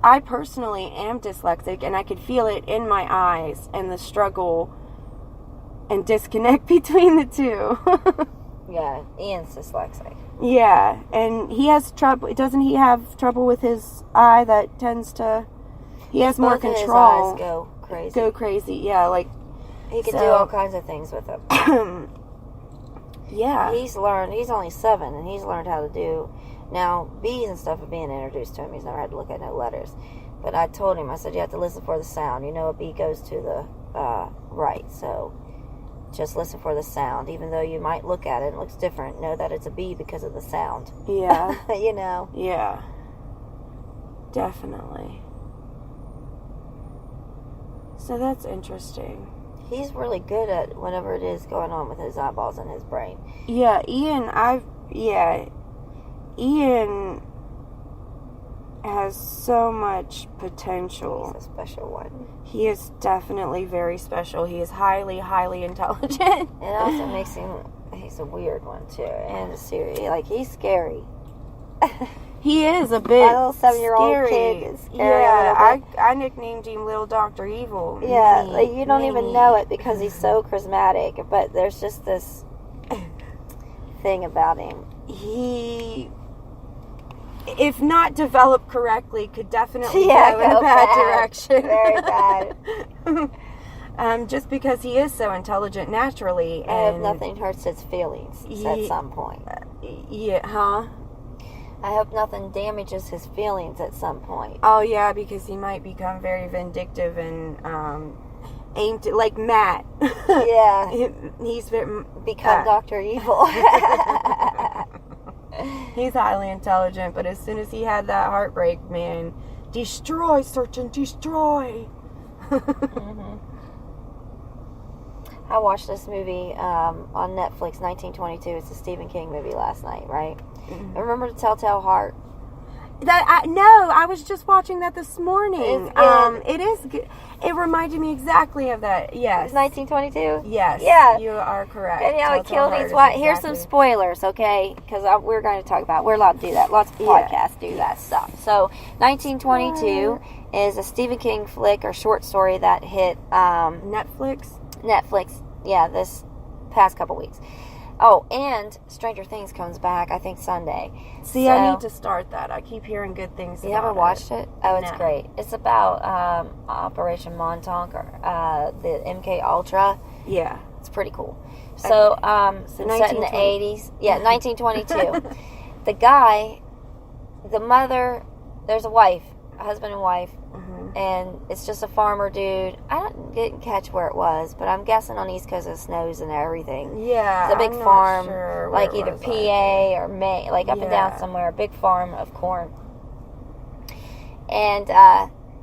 I personally am dyslexic, and I could feel it in my eyes and the struggle and disconnect between the two. Yeah, Ian's dyslexic. Yeah, and he has trouble. Doesn't he have trouble with his eye that tends to... He has more control. His eyes go crazy. Go crazy, yeah. Like, he can do all kinds of things with them. Yeah. He's only 7, and he's learned how to do... Now, B's and stuff are being introduced to him. He's never had to look at no letters. But I told him, I said, you have to listen for the sound. You know a B goes to the right, so just listen for the sound. Even though you might look at it and it looks different, know that it's a B because of the sound. Yeah. You know? Yeah. Definitely. So that's interesting. He's really good at whatever it is going on with his eyeballs and his brain. Yeah, Ian has so much potential. He's a special one. He is definitely very special. He is highly, highly intelligent. It also makes he's a weird one too. And serious. Like, he's scary. He is a bit My little 7-year-old kid is scary. Yeah, I nicknamed him Little Dr. Evil. Yeah, like, you don't even know it because he's so charismatic. But there's just this thing about him. He, if not developed correctly, could definitely go in a bad direction. Very bad. Just because he is so intelligent naturally. And nothing hurts his feelings at some point. Yeah, huh? I hope nothing damages his feelings at some point. Oh, yeah, because he might become very vindictive and aimed at, like Matt. Yeah. He's become Dr. Evil. He's highly intelligent, but as soon as he had that heartbreak, man, destroy, search and destroy. Mm-hmm. I watched this movie on Netflix, 1922. It's a Stephen King movie last night, right? Mm-hmm. Remember The Telltale Heart? I was just watching that this morning. It is good. It reminded me exactly of that. Yes. 1922? Yes. Yeah. You are correct. And how it killed his wife. Here's some spoilers, okay? Because we're going to talk about. We're allowed to do that. Lots of podcasts do that stuff. So, 1922 is a Stephen King flick or short story that hit Netflix. Yeah, this past couple weeks. Oh, and Stranger Things comes back, I think, Sunday. See, I need to start that. I keep hearing good things about it. You ever watched it? Oh, it's great. It's about Operation Montauk, or the MK Ultra. Yeah. It's pretty cool. So, it's set in the 80s. Yeah, 1922. The mother, there's a wife, a husband and wife, and it's just a farmer dude. I didn't catch where it was, but I'm guessing on East Coast it snows and everything. Yeah, it's a big I'm farm, not sure like either PA or Maine, like up and down somewhere. A big farm of corn. And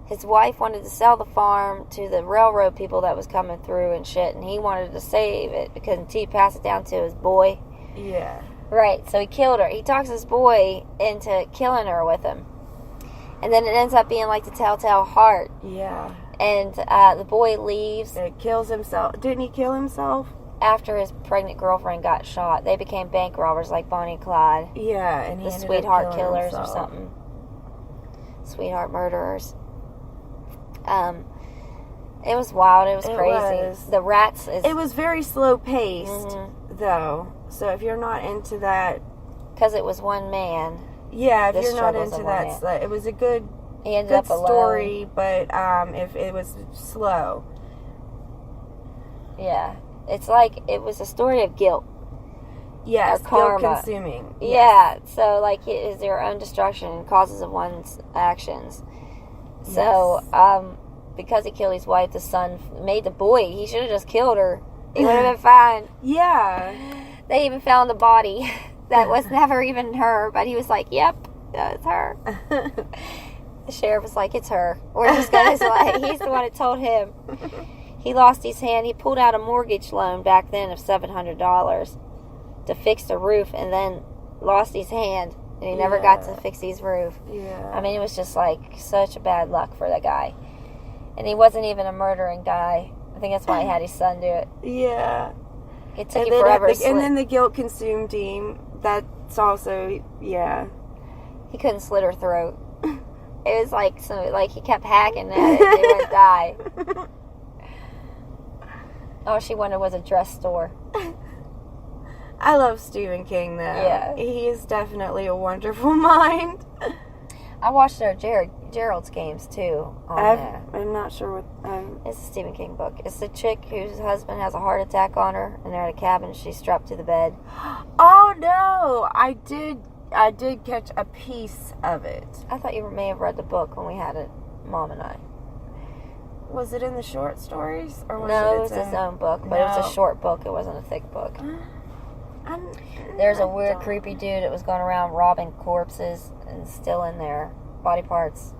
his wife wanted to sell the farm to the railroad people that was coming through and shit, and he wanted to save it because he'd pass it down to his boy. Yeah. Right. So he killed her. He talks his boy into killing her with him. And then it ends up being like the Telltale Heart. Yeah. And the boy leaves. It kills himself. Didn't he kill himself? After his pregnant girlfriend got shot. They became bank robbers like Bonnie and Clyde. Yeah, and he the ended sweetheart up killing killers himself. or something. Sweetheart murderers. It was wild. It was crazy. The rats It was very slow paced, though. So if you're not into that... Because it was one man... Yeah, if you're not into that, it was a good story, but if it was slow. Yeah. It's like, it was a story of guilt. Yes, guilt consuming. Yes. Yeah, so like it is their own destruction and causes of one's actions. Yes. So, because he killed his wife, the son made the boy. He should have just killed her. He would have been fine. Yeah. They even found the body. That was never even her, but he was like, yep, it's her. The sheriff was like, it's her. We're just going to, he's the one that told him. He lost his hand. He pulled out a mortgage loan back then of $700 to fix the roof and then lost his hand. And he never got to fix his roof. Yeah. I mean, it was just like such a bad luck for that guy. And he wasn't even a murdering guy. I think that's why he had his son do it. Yeah. It took him forever. And then the guilt consumed him. That's also, He couldn't slit her throat. It was like he kept hacking at it. It would die. Oh, she wondered was a dress store. I love Stephen King, though. Yeah. He is definitely a wonderful mind. I watched their Gerald's Games, too. I'm not sure what... It's a Stephen King book. It's the chick whose husband has a heart attack on her, and they're at a cabin. She's strapped to the bed. Oh, no! I did catch a piece of it. I thought you may have read the book when we had it, Mom and I. Was it in the short stories? Or was No, it was his own book, but it was a short book. It wasn't a thick book. There's a weird, creepy dude that was going around robbing corpses and stealing their body parts.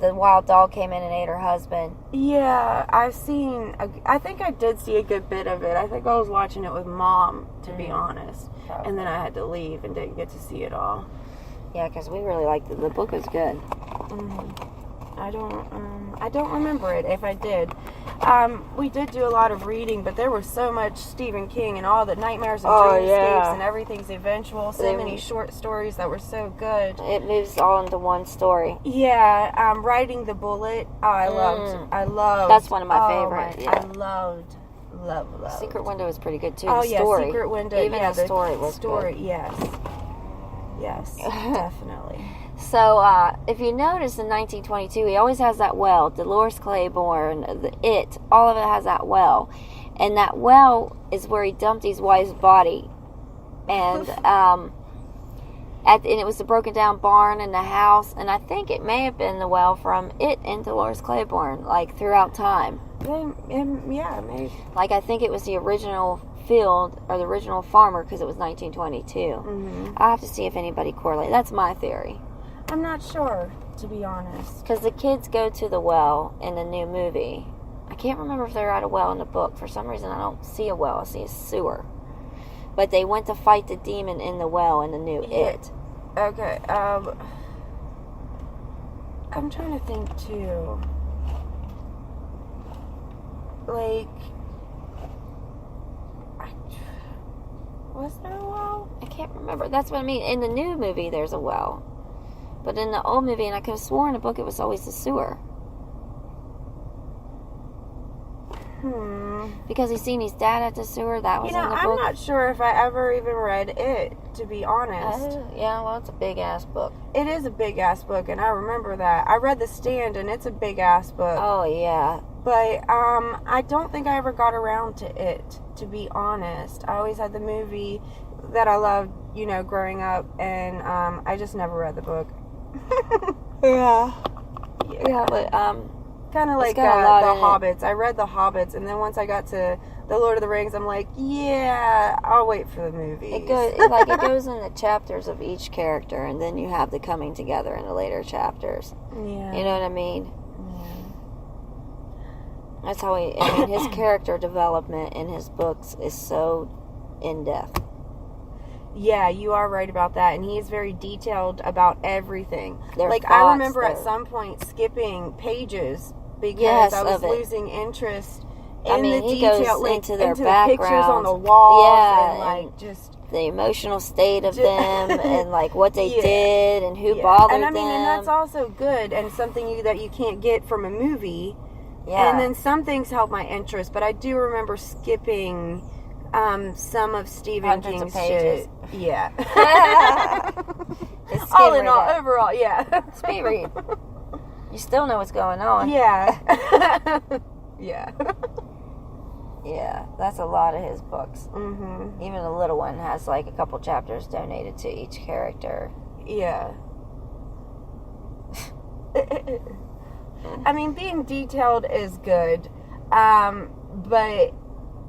The wild dog came in and ate her husband. Yeah, I think I did see a good bit of it. I think I was watching it with Mom, to be honest. Probably. And then I had to leave and didn't get to see it all. Yeah, because we really liked it. The book was good. Mm-hmm. I don't remember it, if I did. We did do a lot of reading, but there was so much Stephen King and all the nightmares and dreamscapes and everything's eventual. So many short stories that were so good. It moves all into one story. Yeah, Riding the Bullet. I loved. That's one of my favorites. Yeah. I loved. Secret Window was pretty good too. Oh, the story. Secret Window. Even the story was good. Yes, definitely. So, if you notice in 1922, he always has that well. Dolores Claiborne, all of it has that well. And that well is where he dumped his wife's body. And, and it was the broken down barn in the house. And I think it may have been the well from it and Dolores Claiborne, like, throughout time. Yeah, maybe. Like, I think it was the original field, or the original farmer, because it was 1922. Mm-hmm. I'll have to see if anybody correlates. That's my theory. I'm not sure, to be honest. Because the kids go to the well in the new movie. I can't remember if they're at a well in the book. For some reason, I don't see a well. I see a sewer. But they went to fight the demon in the well in the new It. Okay, I'm trying to think, too. Like... Was there a well? I can't remember. That's what I mean. In the new movie, there's a well. But in the old movie, and I could have sworn in the book, it was always the sewer. Because he's seen his dad at the sewer. That was in the book. I'm not sure if I ever even read it, to be honest. Yeah, well, it's a big-ass book. It is a big-ass book, and I remember that. I read The Stand, and it's a big-ass book. Oh, yeah. But I don't think I ever got around to it, to be honest. I always had the movie that I loved, growing up, and I just never read the book. Yeah, but kind of like the Hobbits. I read the Hobbits, and then once I got to the Lord of the Rings, I'm like, yeah, I'll wait for the movies. It goes in the chapters of each character, and then you have the coming together in the later chapters. Yeah, you know what I mean? Yeah. That's how his character development in his books is so in depth. Yeah, you are right about that. And he is very detailed about everything. I remember at some point skipping pages because I was losing interest in the detail. Goes into their into background. The pictures on the walls and just the emotional state of them and what they did and who bothered them. And that's also good and something that you can't get from a movie. Yeah. And then some things help my interest, but I do remember skipping some of Stephen King's shit. Yeah. All in all, overall, yeah. Speed read. You still know what's going on. Yeah. Yeah. Yeah, that's a lot of his books. Mm-hmm. Even the little one has a couple chapters donated to each character. Yeah. I mean, being detailed is good, but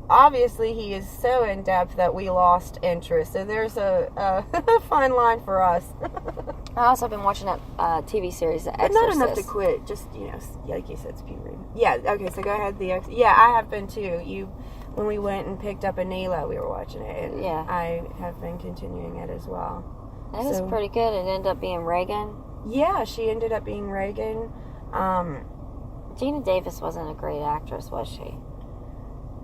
obviously he is so in depth that we lost interest. So there's a fine line for us. I also been watching that TV series, The Exorcist. But not enough to quit. Just like you said, speed read. Yeah. Okay. So go ahead. Yeah, I have been too. When we went and picked up Anila, we were watching it, and I have been continuing it as well. It was pretty good. It ended up being Reagan. Yeah, she ended up being Reagan. Gina Davis wasn't a great actress, was she?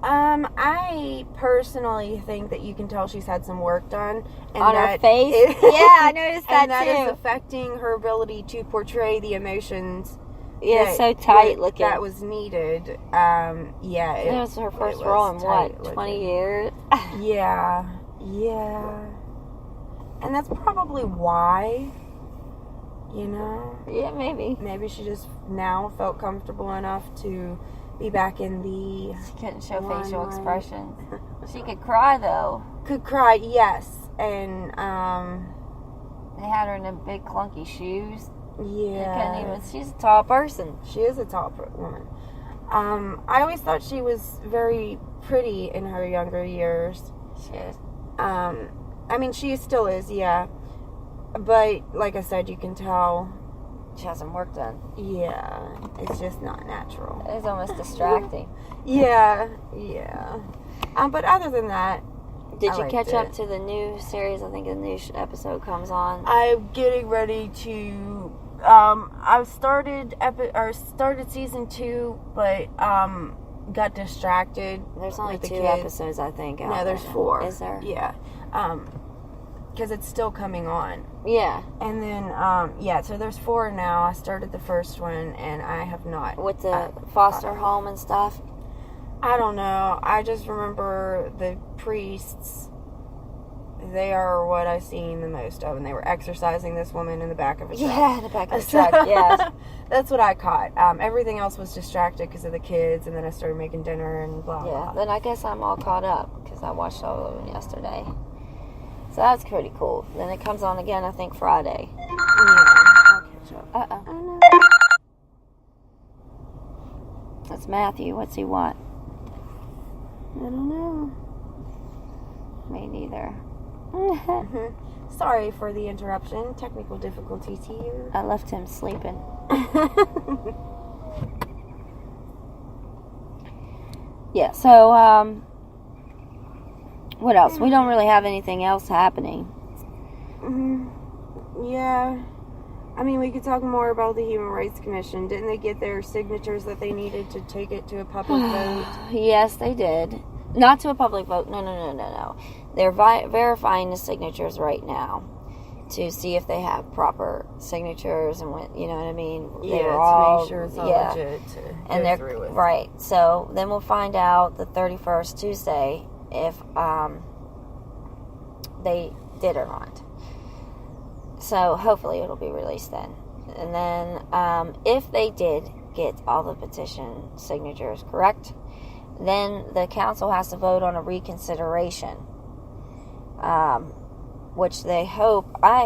I personally think that you can tell she's had some work done. And on her face? Yeah, I noticed that, and that too. is affecting her ability to portray the emotions. Yeah, so tight looking. That was needed. It was her first role in what, 20 years? Yeah. And that's probably why, Yeah, maybe. Maybe she just now felt comfortable enough to be back in the... She couldn't show facial expressions. She could cry, though. Could cry, yes. And, they had her in the big clunky shoes. Yeah. She's a tall person. She is a tall woman. I always thought she was very pretty in her younger years. She is. I mean, she still is, yeah. But, like I said, you can tell... She has some work done. Yeah. It's just not natural. It's almost distracting. Yeah. But other than that... Did you catch up to the new series? I think a new episode comes on. I'm getting ready to... I started season 2, but got distracted. There's only 2 episodes, I think. No, there's 4. Is there? Yeah. Because it's still coming on. Yeah. And then, so there's 4 now. I started the first one, and I have not. With the foster home and stuff? I don't know. I just remember the priests. They are what I've seen the most of, and they were exorcising this woman in the back of a truck. Yeah, in the back of a truck, yes. That's what I caught. Everything else was distracted because of the kids, and then I started making dinner and blah, blah. Yeah, then I guess I'm all caught up because I watched all of them yesterday. So that's pretty cool. Then it comes on again, I think, Friday. Yeah, I'll catch up. Uh-oh. Oh, no. That's Matthew. What's he want? I don't know. Me neither. Sorry for the interruption. Technical difficulties here. I left him sleeping. Yeah, so, what else? We don't really have anything else happening. Yeah. I mean, we could talk more about the Human Rights Commission. Didn't they get their signatures that they needed to take it to a public vote? Yes, they did. Not to a public vote. No. They're verifying the signatures right now to see if they have proper signatures and what, you know what I mean? To make sure it's all legit to go through with. Right. So then we'll find out the 31st, Tuesday, if they did or not. So hopefully it'll be released then. And then if they did get all the petition signatures correct, then the council has to vote on a reconsideration, which I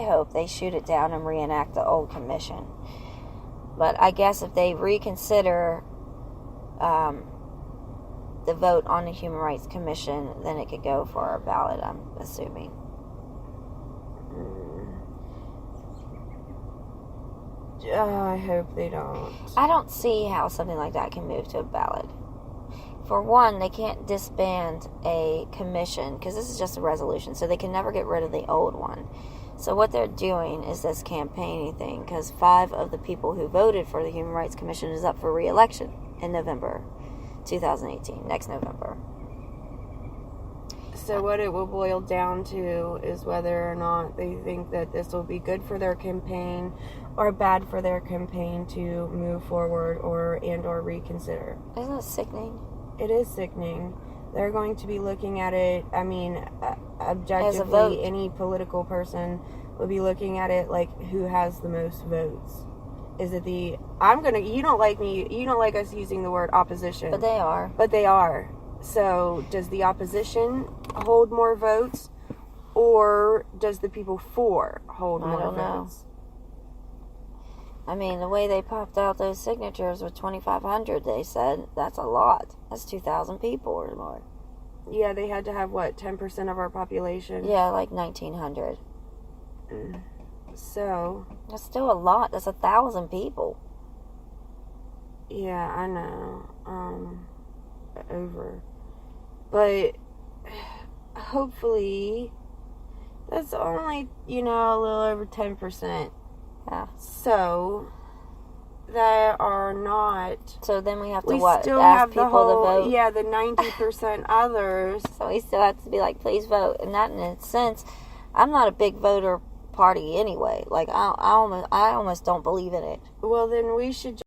hope they shoot it down and reenact the old commission. But I guess if they reconsider the vote on the Human Rights Commission, then it could go for a ballot, I'm assuming. I hope they don't. I don't see how something like that can move to a ballot. For one, they can't disband a commission because this is just a resolution, so they can never get rid of the old one. So what they're doing is this campaigning thing because 5 of the people who voted for the Human Rights Commission is up for re-election in November 2018, next November. So what it will boil down to is whether or not they think that this will be good for their campaign or bad for their campaign to move forward or reconsider. Isn't that sickening? It is sickening. They're going to be looking at it, I mean, objectively, any political person would be looking at it like who has the most votes. Is it you don't like us using the word opposition. But they are. But they are. So, does the opposition hold more votes, or does the people for hold more votes? I don't know. I mean, the way they popped out those signatures with 2,500, they said, that's a lot. That's 2,000 people or more. Yeah, they had to have, 10% of our population? Yeah, like 1,900. So... That's still a lot. That's 1,000 people. Yeah, I know. But hopefully that's only, a little over 10%. Yeah. So there are are not. So then we have to We still ask have the people whole, to vote. yeah, the 90% others. So we still have to be like, please vote. And that, in a sense, I'm not a big voter party anyway. Like I almost don't believe in it. Well, then we should